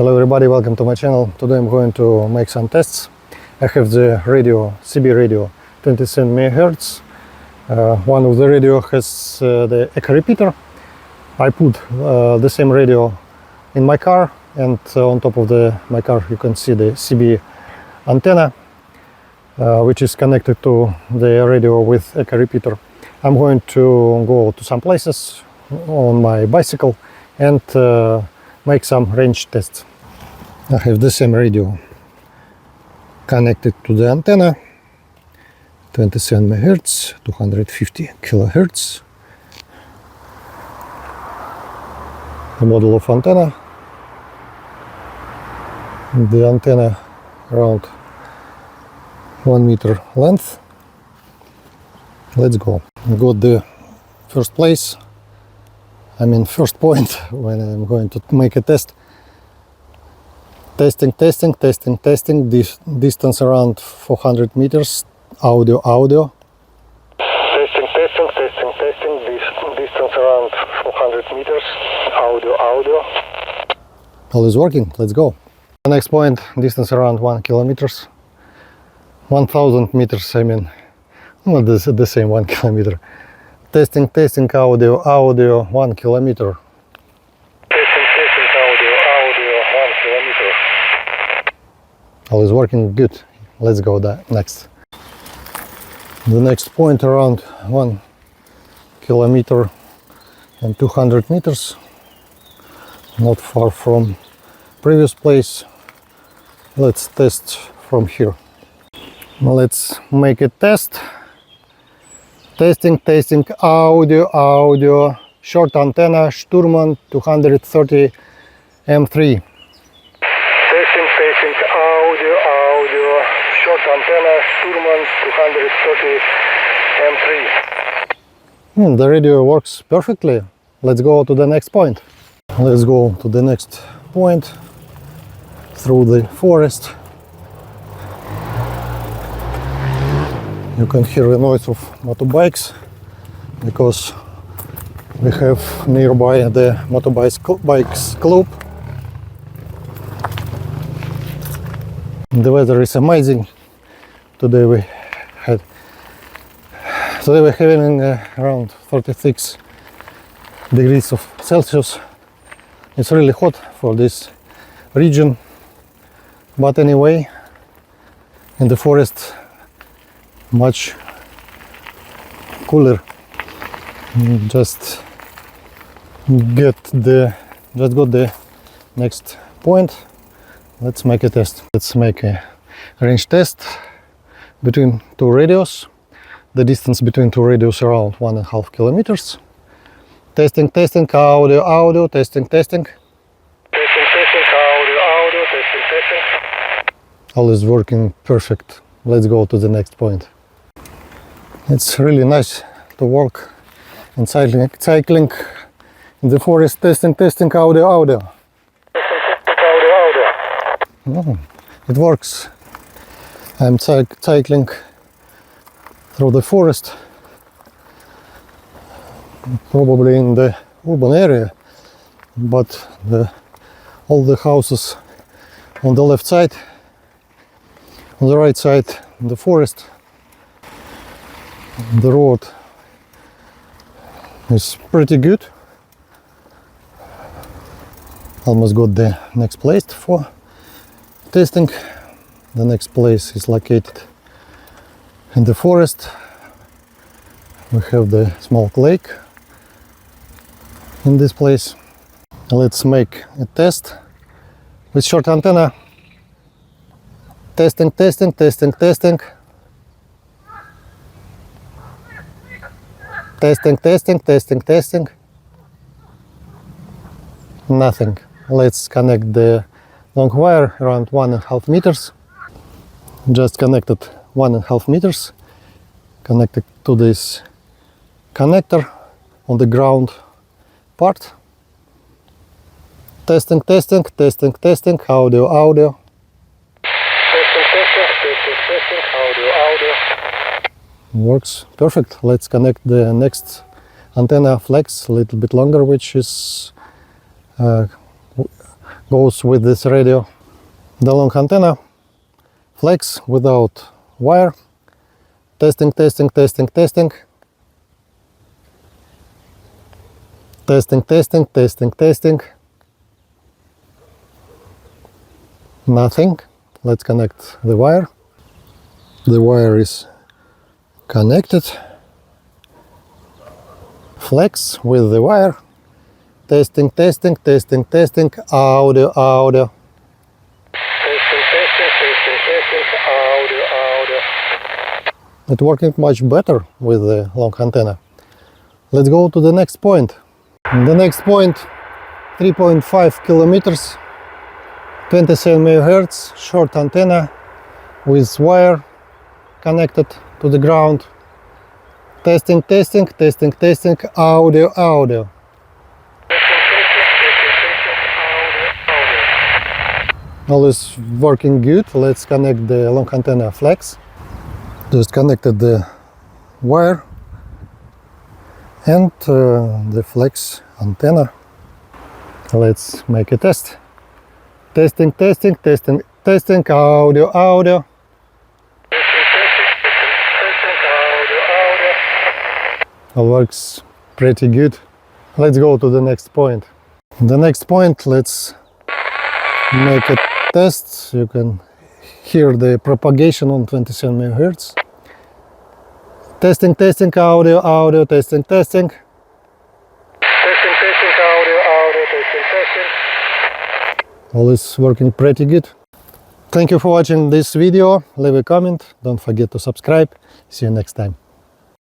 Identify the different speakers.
Speaker 1: Hello everybody, welcome to my channel. Today I'm going to make some tests. I have the radio, CB radio 27 MHz. One of the radio has the echo repeater. I put the same radio in my car, and on top of my car you can see the CB antenna, which is connected to the radio with echo repeater. I'm going to go to some places on my bicycle and make some range tests. I have the same radio connected to the antenna, 27 MHz, 250 kHz. The model of antenna. The antenna around 1 meter length. Let's go. Got the first place. First point when I'm going to make a test. Testing. This distance around 400 meters. Audio. Testing. This distance around 400 meters. Audio. All is working. Let's go. The next point, distance around 1 kilometers. 1000 meters. Not the same 1 kilometer. Testing, audio, 1 kilometer. Testing, audio, 1 kilometer. All is working good. Let's go next. The next point around 1 kilometer and 200 meters. Not far from previous place. Let's test from here. Let's make a test. Testing, audio, short antenna, Shturman R230M3. Testing, audio, short antenna, Shturman R230M3. The radio works perfectly. Let's go to the next point. Let's go to the next point through the forest. You can hear the noise of motorbikes because we have nearby the motorbikes club. The weather is amazing. Today we're having around 36 degrees of Celsius. It's really hot for this region, but anyway, in the forest much cooler. Just got the next point. Let's make a test. Let's make a range test between two radios. The distance between two radios around 1.5 kilometers. Testing, audio, testing. Testing, audio, testing. All is working perfect. Let's go to the next point. It's really nice to walk and cycling in the forest. Testing, audio. It works. I'm cycling through the forest, probably in the urban area, but all the houses on the left side, on the right side, the forest. The road is pretty good. Almost got the next place for testing. The next place is located in the forest. We have the small lake in this place. Let's make a test with short antenna. Testing. Testing, nothing. Let's connect the long wire around 1.5 meters. Just connected 1.5 meters. Connected to this connector on the ground part. Testing, audio. Testing, audio. Works perfect. Let's connect the next antenna flex a little bit longer, which is goes with this radio. The long antenna, flex without wire. Testing, testing, testing, testing. Testing, testing, testing, testing. Nothing. Let's connect the wire. The wire is connected. Flex with the wire. Testing, testing, testing, testing. Audio, audio. Testing, testing, testing, testing. Audio, audio. It's working much better with the long antenna. Let's go to the next point. The next point, 3.5 kilometers, 27 MHz, short antenna with wire connected to the ground. Testing, testing, testing, testing, audio, audio. All is working good. Let's connect the long antenna flex. Just connected the wire and the flex antenna. Let's make a test. Testing, testing, testing, testing, audio, audio. All works pretty good. Let's go to the next point. The next point, let's make a test. You can hear the propagation on 27 MHz. Testing, testing, audio, audio, testing, testing. Testing, testing, audio, audio, testing, testing. All is working pretty good. Thank you for watching this video. Leave a comment. Don't forget to subscribe. See you next time.